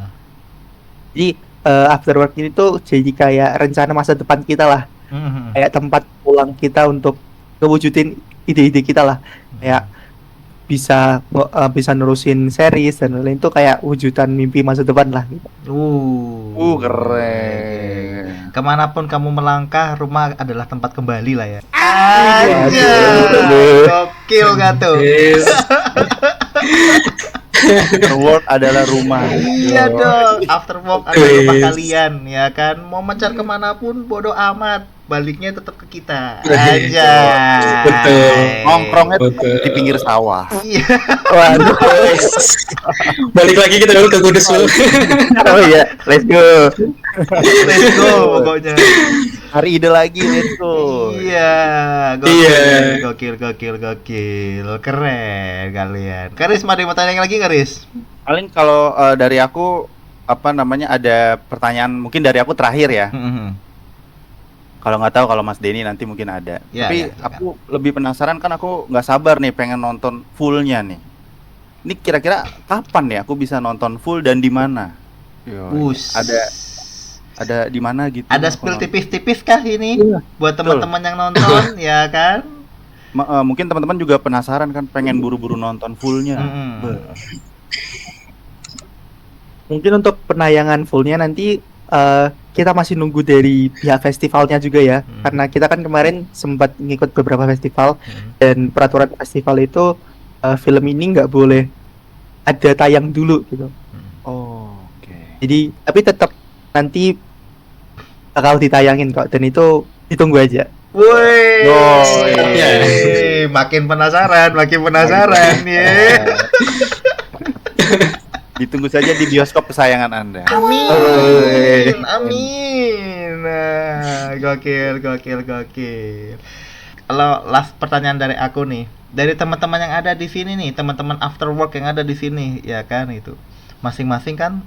Jadi after work ini tuh jadi kayak rencana masa depan kita lah, kayak tempat pulang kita untuk ngewujudin ide-ide kita lah, kayak bisa nerusin series dan lain-lain tuh kayak wujudan mimpi masa depan lah gitu. Keren. Kemanapun kamu melangkah, rumah adalah tempat kembali lah ya. Aduh. Gokil gak tuh? After work adalah rumah. Iya dong, after work adalah rumah kalian ya kan. Mau mencar kemanapun bodoh amat, baliknya tetap ke kita aja. Betul. Nongkrongnya Betul. di pinggir sawah. Iya. Waduh. Balik lagi kita dulu ke Kudus dulu. Oh iya, let's go. Let's go pokoknya. Hari ide lagi, let's go. Iya, Iya. gokil. Keren kalian. Karis, ada yang mau tanya lagi Karis? Paling kalau dari aku apa namanya ada pertanyaan mungkin dari aku terakhir ya. Kalau nggak tahu kalau Mas Denny nanti mungkin ada. Ya, Tapi ya, silakan. aku lebih penasaran kan aku nggak sabar nih pengen nonton fullnya nih. Ini kira-kira kapan ya aku bisa nonton full dan di mana? Ada di mana gitu? Ada aku spill nonton. tipis-tipis kah ini buat teman-teman yang nonton ya kan? Mungkin teman-teman juga penasaran kan pengen buru-buru nonton fullnya. Mungkin untuk penayangan fullnya nanti kita masih nunggu dari pihak festivalnya juga ya, karena kita kan kemarin sempat ngikut beberapa festival dan peraturan festival itu film ini nggak boleh ada tayang dulu gitu. Oke. Jadi tapi tetap nanti bakal ditayangin kok, dan itu ditunggu aja. Woi, iya. makin penasaran ya. Ditunggu saja di bioskop kesayangan Anda. Amin. Nah, gokil. Kalau last pertanyaan dari aku nih, dari teman-teman yang ada di sini nih, teman-teman after work yang ada di sini, ya kan itu, masing-masing kan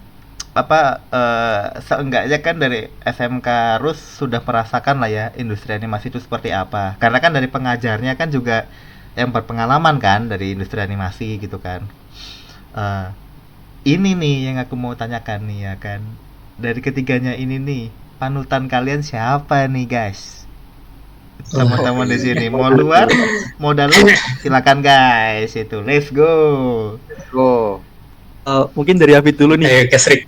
seenggaknya kan dari SMK Rus sudah merasakan lah ya industri animasi itu seperti apa. Karena kan dari pengajarnya kan juga yang berpengalaman kan dari industri animasi gitu kan. Ini nih yang aku mau tanyakan nih ya kan. Dari ketiganya ini nih, panutan kalian siapa nih guys? Sama-sama di sini. Mau luar, mau dalam, silakan guys. Itu, let's go. Go. Mungkin dari Hafid dulu nih. Ayo Kesrik.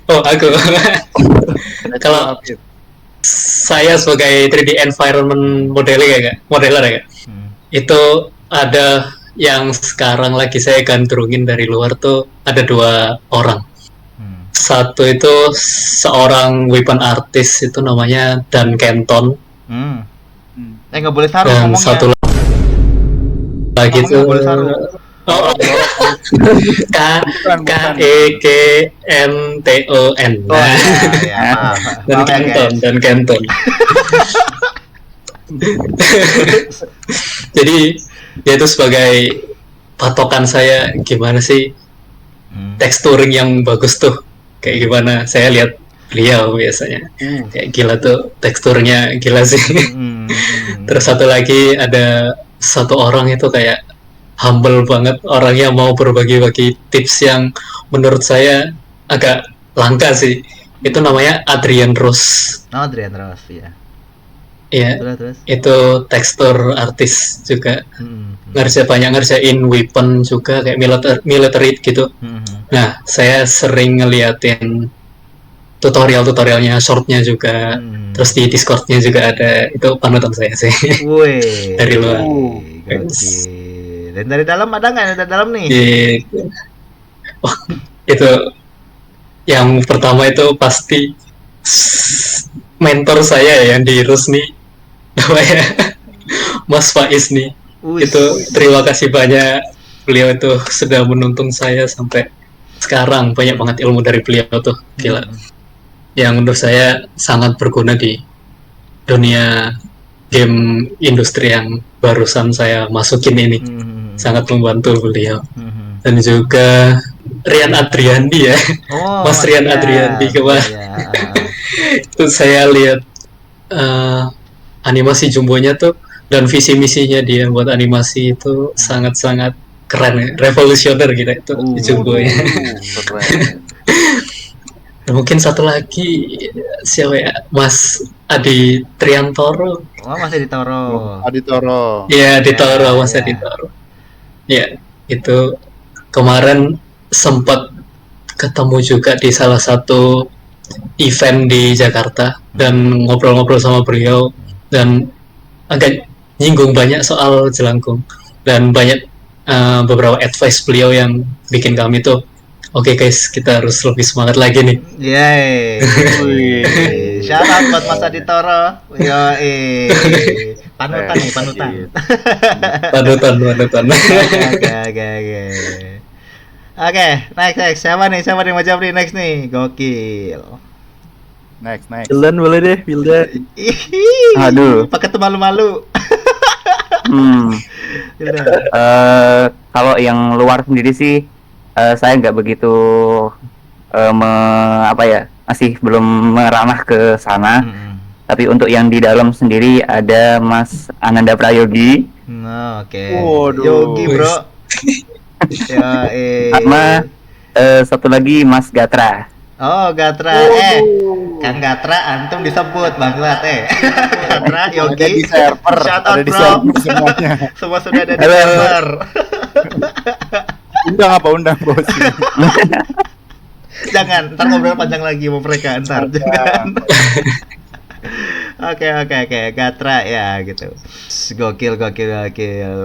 Oh, aku. Kalau saya sebagai 3D environment modeler ya, itu ada yang sekarang lagi saya gandrungin dari luar tuh ada 2 orang. Satu itu seorang weapon artist itu namanya Dan Kenton. Nggak boleh saru Dan ngomongnya. satu lagi Ngomongnya tuh nggak boleh saru. Kenton. Oh ya, maaf. Dan Maaf ya, Kenton, guys. dan Kenton. Jadi dia itu sebagai patokan saya gimana sih texturing yang bagus tuh, kayak gimana saya lihat beliau biasanya kayak gila tuh teksturnya gila sih. Terus satu lagi ada satu orang itu kayak humble banget, orang yang mau berbagi-bagi tips yang menurut saya agak langka sih. Itu namanya Adrian Rose. Oh, Adrian Rose ya. Iya, Terus. itu tekstur artis juga. Ngerjain weapon juga kayak military gitu. Nah, saya sering ngeliatin tutorialnya, shortnya juga. Terus di Discordnya juga ada. Itu panutan saya sih. Wih. Dari luar. Gokil. Dan dari dalam ada nggak? Dari dalam nih? Gitu. Wah, itu yang pertama itu pasti mentor saya yang di Rusni, namanya Mas Faiz nih. Itu terima kasih banyak, beliau itu sudah menuntun saya sampai sekarang, banyak banget ilmu dari beliau tuh, gila. Yang menurut saya sangat berguna di dunia game industri yang barusan saya masukin ini. Sangat membantu beliau. Dan juga Rian Adriandi ya. Mas Rian Adriandi kemarin. Itu saya lihat animasi jumbonya tuh dan visi misinya dia buat animasi itu sangat-sangat keren ya, revolusioner gitu itu jumbonya. Mungkin satu lagi siapa ya, Mas Adi Triantoro. Oh, Mas Adi Toro. Iya, Adi Toro, Mas Adi Toro. Ya, itu kemarin sempat ketemu juga di salah satu event di Jakarta dan ngobrol-ngobrol sama beliau dan agak nyinggung banyak soal Jelangkung dan banyak beberapa advice beliau yang bikin kami tuh oke guys, kita harus lebih semangat lagi nih. Yeay. Shout out buat Mas Adi Toro. Panutan. Panutan. Oke, next. Siapa nih mau jawab nih next nih? Gokil. Next. Wildan boleh deh, Wildan. Aduh. Pakai tuh malu-malu. Kalau yang luar sendiri sih saya nggak begitu masih belum meranah ke sana. Tapi untuk yang di dalam sendiri ada Mas Ananda Prayogi. Oke. Yogi bro. Sama satu lagi Mas Gatra. Oh, Gatra. Kang Gatra antum disebut bangsat Gatra, Yogi. Ada di server. Shout out, Ada di bro. server semuanya. Semua sudah ada di server. Undang bos? Jangan, ntar ngobrol panjang lagi sama mereka ntar. Jangan. Oke, Gatra ya gitu. Gokil.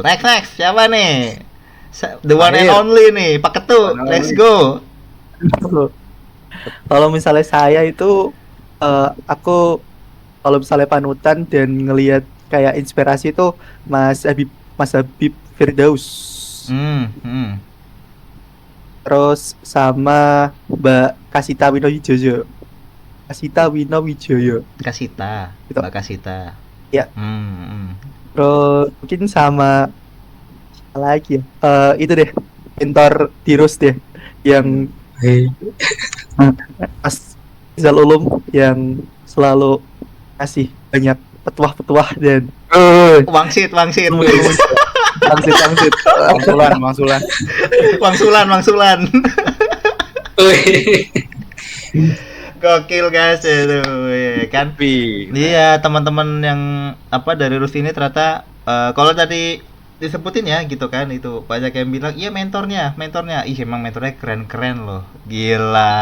Next, siapa nih? The one and only nih, Pak Ketu. Let's go. Kalau misalnya saya itu aku kalau misalnya panutan dan ngelihat kayak inspirasi itu Mas Habib Firdaus. Terus sama Mbak Kasita Winowijoyo. Kasita. Gitu. Mbak Kasita. Ya. Terus mungkin sama apa lagi ya? Itu deh, mentor Tirus deh yang Mas Rizal Ulum yang selalu kasih banyak petuah-petuah dan Wangsit. wangsit. Mangsulan. Wangsulan. Wih. Gokil guys itu ya kan. Tapi Iya, teman-teman yang dari Rus ini ternyata kalau tadi disebutin ya gitu kan, itu banyak yang bilang iya mentornya. Ih, emang mentornya keren-keren loh. Gila.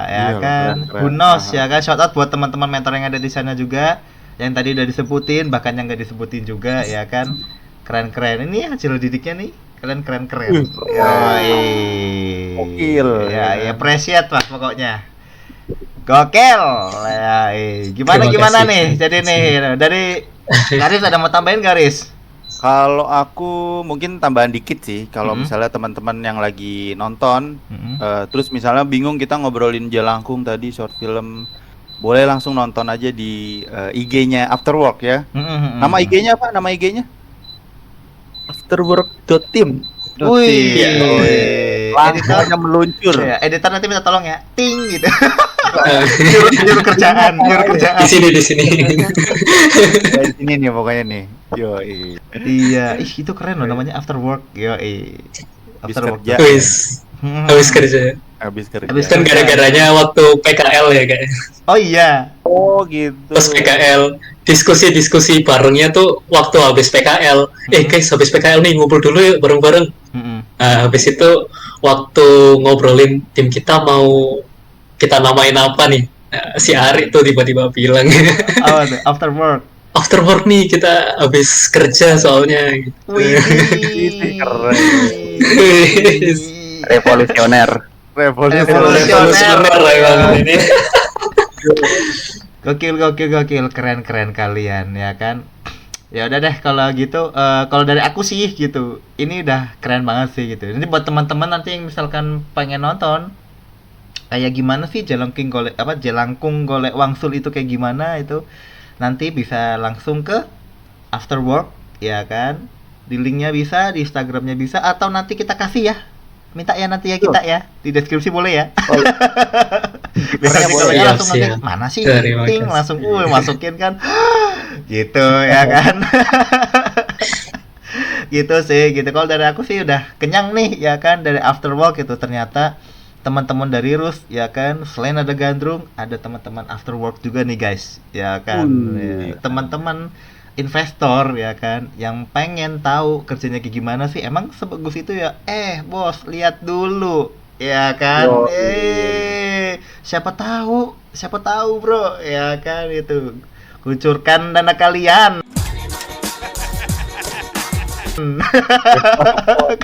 Ya Iya, kan. keren-keren. Who knows Aha. ya kan. Shout out buat teman-teman mentor yang ada di sana juga. Yang tadi udah disebutin, bahkan yang nggak disebutin juga ya kan. Keren-keren. Ini hasil didiknya nih. Kalian keren-keren. Yoi. Gokil. Ya, appreciate lah pokoknya. Gokil. Ya, Terima gimana kasih. nih? Jadi nih dari Garis ada mau tambahin Garis? kalau aku mungkin tambahan dikit sih, kalau Mhm. misalnya teman-teman yang lagi nonton, Mm-mm. terus misalnya bingung kita ngobrolin Jelangkung tadi short film, boleh langsung nonton aja di IG-nya Afterwork ya. Mm-mm. Nama IG-nya apa? Nama IG-nya? Wih, Afterwork.team. Iya. editor, Langsung meluncur. ya, editor nanti minta tolong ya, ting gitu. Eh, Nyuruh kerjaan. di sini. Dari sini nih pokoknya nih. Yoi. Iya, itu keren loh namanya Afterwork. Afterwork. kerja. Wis, Hmm. habis kerja. Habis kerja. Habis Kan gara-garanya waktu PKL ya guys. Oh iya. Oh gitu. Pas PKL, diskusi barengnya tuh waktu habis PKL. Guys, habis PKL nih ngobrol dulu yuk bareng-bareng. Mm-mm. Nah, habis itu waktu ngobrolin tim kita mau kita namain apa nih? Nah, si Ari tuh tiba-tiba bilang Apa tuh? Afterwork. after work nih kita habis kerja soalnya gitu. Wih, Keren. Revolusioner. Revolusioner. emang ini. Gokil, keren kalian ya kan. Ya udah deh kalau gitu, kalau dari aku sih gitu, ini udah keren banget sih gitu. Ini buat teman-teman nanti yang misalkan pengen nonton, kayak gimana sih Jelangkung Golek Wangsul itu kayak gimana itu, nanti bisa langsung ke Afterwork ya kan. Di linknya bisa, di Instagramnya bisa, atau nanti kita kasih ya. Minta ya nanti ya kita ya di deskripsi boleh ya. Biasanya Boleh, kalau siap, langsung nanti siap. mana sih Terima ting kasih. langsung masukin kan gitu ya kan. Gitu sih gitu. Kalau dari aku sih udah kenyang nih ya kan dari Afterwork itu. Ternyata teman-teman dari Rus ya kan, selain ada Gandrung ada teman-teman Afterwork juga nih guys ya kan. Ya, teman-teman investor ya kan yang pengen tahu kerjanya kayak gimana sih, emang sebagus itu ya, bos lihat dulu ya kan. Siapa tahu bro ya kan, itu kucurkan dana kalian.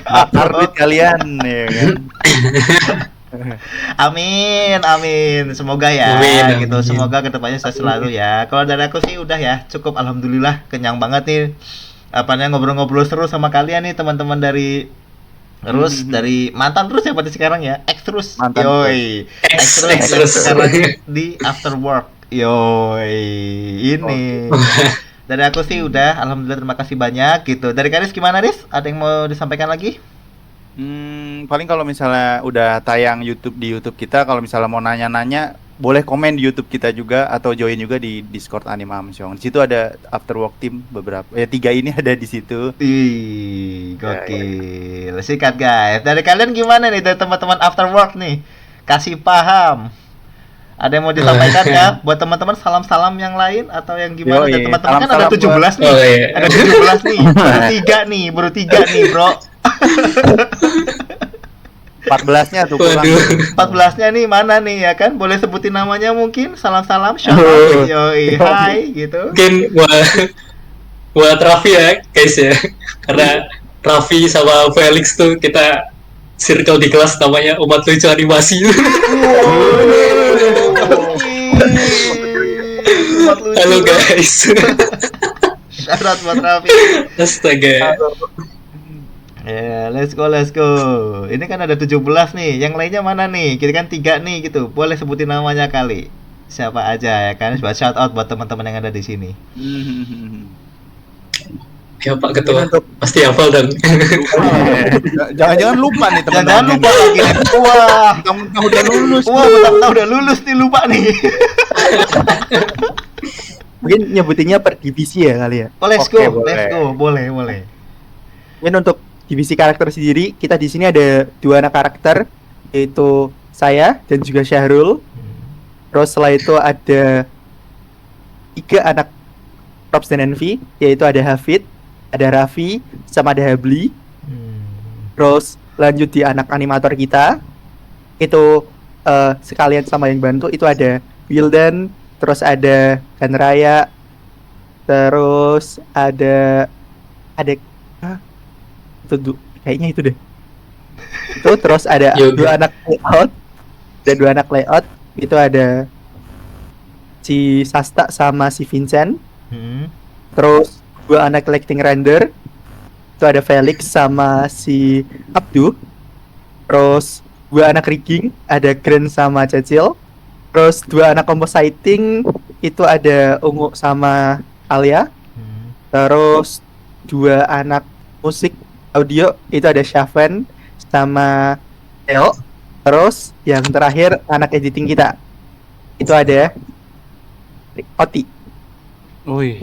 Bakar duit kalian ya kan. Amin. Semoga ya Amin, gitu. amin. Semoga kedepannya saya selalu ya. Kalau dari aku sih udah ya, cukup alhamdulillah, kenyang banget nih. Ngobrol-ngobrol seru sama kalian nih teman-teman dari Terus dari mantan terus ya berarti sekarang ya, ex terus. Mantan Yoi. Ex terus Ex dan terus. sekarang di Afterwork. Yoi. Ini. Dari aku sih udah, alhamdulillah, terima kasih banyak gitu. Dari Karis gimana, Riz? Ada yang mau disampaikan lagi? Paling kalau misalnya udah tayang di YouTube kita, kalau misalnya mau nanya-nanya, boleh komen di YouTube kita juga atau join juga di Discord Anime Amsyong. Di situ ada Afterwork Team beberapa. 3 ini ada di situ. Ih, gokil. Sikat guys. Dari kalian gimana nih, dari teman-teman Afterwork nih? Kasih paham. Ada yang mau disampaikan ya buat teman-teman, salam-salam yang lain atau yang gimana? Yoi, Dan teman-teman kan ada salam-salam 17 nih. Oh, iya. Ada 17 nih. Baru tiga nih, Bro. 14-nya tuh kurang. Waduh. 14-nya nih mana nih ya kan? Boleh sebutin namanya mungkin? Salam-salam, shout out. Yoi, hai gitu. Mungkin buat Raffi ya guys ya, karena Raffi sama Felix tuh kita circle di kelas namanya Umat Lucu Animasi. Halo guys. Shout out buat Raffi. Astaga. Ya, let's go. Ini kan ada 17 nih. Yang lainnya mana nih? Kita kan 3 nih gitu. Boleh sebutin namanya kali. Siapa aja ya kan? Buat shout out buat teman-teman yang ada di sini. Ya Pak Ketua, Untuk pasti hafal dan Jangan-jangan lupa nih Jangan teman-teman. lupa lagi. Wah, Mentang-mentang udah lulus. wah, betul-betul udah lulus nih, lupa nih. mungkin nyebutinnya per divisi ya kali ya. Oh, let's Oke, go, let's boleh. go, boleh. Mungkin untuk divisi karakter sendiri, kita di sini ada 2 anak karakter, yaitu saya dan juga Syahrul. Terus setelah itu ada 3 anak props dan Envy, yaitu ada Hafid, ada Raffi, sama ada Habli. Terus lanjut di anak animator kita, itu sekalian sama yang bantu, itu ada Wildan, terus ada Ganraya, terus ada ah, kayaknya itu deh. Itu terus ada Yoga. 2 anak layout dan 2 anak layout, itu ada si Sasta sama si Vincent. Terus 2 anak lighting render, itu ada Felix sama si Abdu. Terus 2 anak rigging, ada Grand sama Cecil. Terus 2 anak compositing, itu ada Ungu sama Alia. Terus 2 anak musik audio, itu ada Syafen sama Theo. Terus yang terakhir anak editing kita, itu ada Oti. Wih.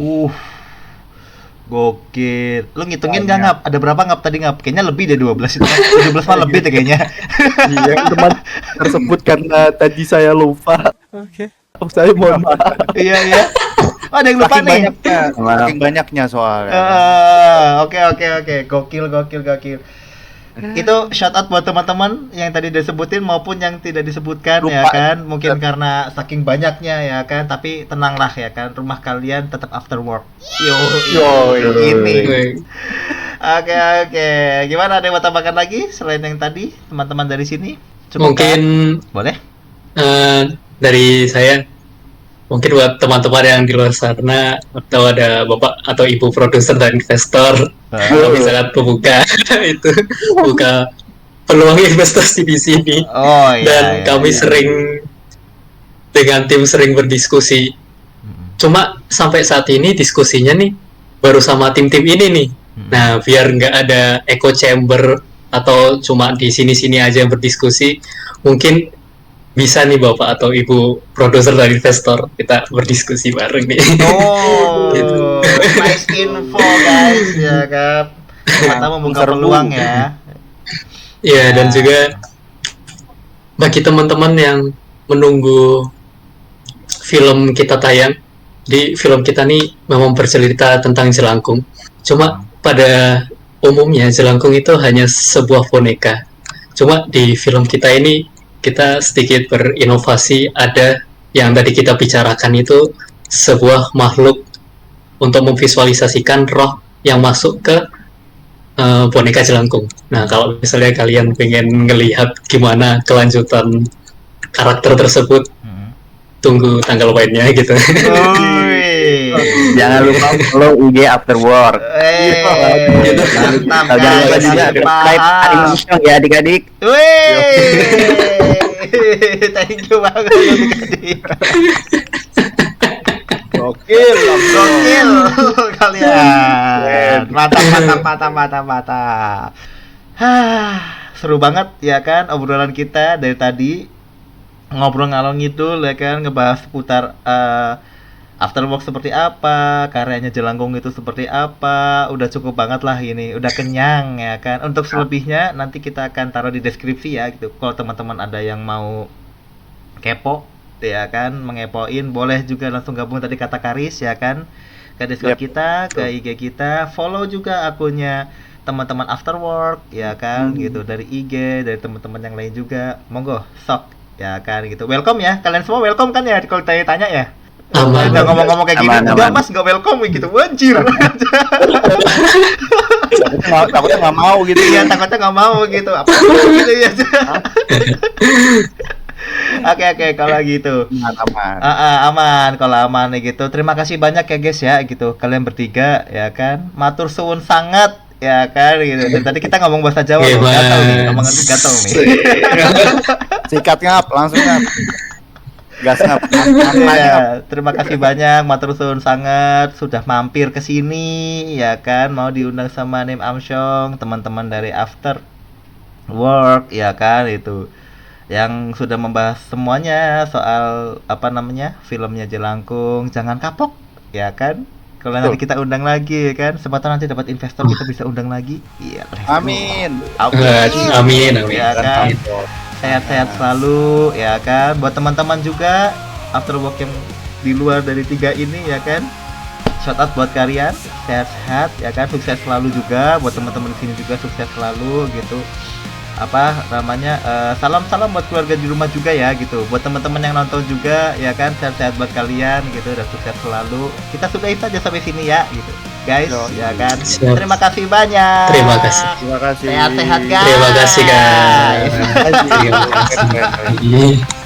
Gokil. Lu ngitungin nggak Ngap? Ada berapa Ngap tadi Ngap? Kayaknya lebih deh 12 itu. 17 mah lebih deh kayaknya. Iya, teman tersebut karena tadi saya lupa. Oke. Saya mohon maaf. Iya. Oh, ada yang lupa Saking nih. banyaknya, saking banyaknya soalnya. Oke. Gokil. Itu shout out buat teman-teman yang tadi disebutin maupun yang tidak disebutkan ya Lupa. kan. Mungkin karena saking banyaknya ya kan, tapi tenanglah ya kan. Rumah kalian tetap after work. Yo, ini. Oke. Gimana, ada yang mau tambahkan lagi selain yang tadi teman-teman dari sini? Cukup mungkin kan? Boleh? dari saya, mungkin buat teman-teman yang di luar sana atau ada bapak atau ibu produser dan investor, kalau misalnya buka itu buka peluang investasi di sini. Oh iya. Dan iya, kami iya. sering dengan tim sering berdiskusi. Cuma sampai saat ini diskusinya nih baru sama tim-tim ini nih. Nah, biar nggak ada echo chamber atau cuma di sini-sini aja yang berdiskusi, mungkin bisa nih bapak atau ibu produser dan investor kita berdiskusi bareng nih. Oh, Gitu. nice info guys ya kan. Kita membuka Serbu. peluang ya. Ya, dan juga bagi teman-teman yang menunggu film kita tayang, di film kita nih memang bercerita tentang jelangkung. Cuma pada umumnya jelangkung itu hanya sebuah boneka. Cuma di film kita ini kita sedikit berinovasi, ada yang tadi kita bicarakan itu sebuah makhluk untuk memvisualisasikan roh yang masuk ke boneka jelangkung. Nah, kalau misalnya kalian pengen ngelihat gimana kelanjutan karakter tersebut, tunggu tanggal mainnya gitu. Jangan lupa follow IG After Work. Mantap Jangan lupa juga subscribe animation ya adik-adik. Thank you banget adik-adik. Gokil. Kalian. Mantap. Seru banget ya kan obrolan kita dari tadi. Ngobrol ngalor ngidul ya kan, ngebahas seputar Afterwork seperti apa, karyanya Jelangkung itu seperti apa. Udah cukup banget lah ini, udah kenyang ya kan. Untuk selebihnya nanti kita akan taruh di deskripsi ya gitu. Kalau teman-teman ada yang mau kepo ya kan, mengepoin, boleh juga langsung gabung tadi kata Karis ya kan, ke Discord kita, ke IG kita. Follow juga akunnya teman-teman Afterwork ya kan, gitu, dari IG, dari teman-teman yang lain juga. Monggo sok ya kan gitu. Welcome ya, kalian semua welcome kan ya kalau tanya-tanya ya. Aman. Udah ngomong-ngomong kayak gini, Aman, enggak aman. Mas, enggak welcome gitu. Anjir. Takutnya nggak mau gitu Iya, ya. takutnya nggak mau gitu. Apa gitu ya. Oke, kalau gitu. Aman. Aman, kalau aman nih gitu. Terima kasih banyak ya guys ya gitu. Kalian bertiga ya kan. Matur suwun sangat ya kan gitu. Dan tadi kita ngomong bahasa Jawa loh, gatel nih, ngomong gatel nih. Sikat Ngap, langsung Ngap. gas ngap. Iya, terima kasih banyak matur suwun sangat sudah mampir ke sini ya kan, mau diundang sama Nim Amsyong, teman-teman dari After Work ya kan, itu yang sudah membahas semuanya soal apa namanya filmnya Jelangkung. Jangan kapok ya kan, kalau nanti kita undang lagi ya kan, siapa tahu nanti dapat investor kita bisa undang lagi. Iya, Amin. oke. Amin. Ya kan, sehat-sehat selalu ya kan, buat teman-teman juga After Work yang di luar dari 3 ini ya kan, shout out buat kalian, sehat-sehat ya kan, sukses selalu juga buat teman-teman di sini juga, sukses selalu gitu. Apa namanya, salam-salam buat keluarga di rumah juga ya gitu, buat teman-teman yang nonton juga ya kan, sehat-sehat buat kalian gitu, dan sukses selalu. Kita sudahi saja sampai sini ya gitu guys ya kan. Siap. Terima kasih banyak. Terima kasih. Terima kasih. Sehat-sehat guys. Terima kasih guys. Terima kasih. Terima kasih.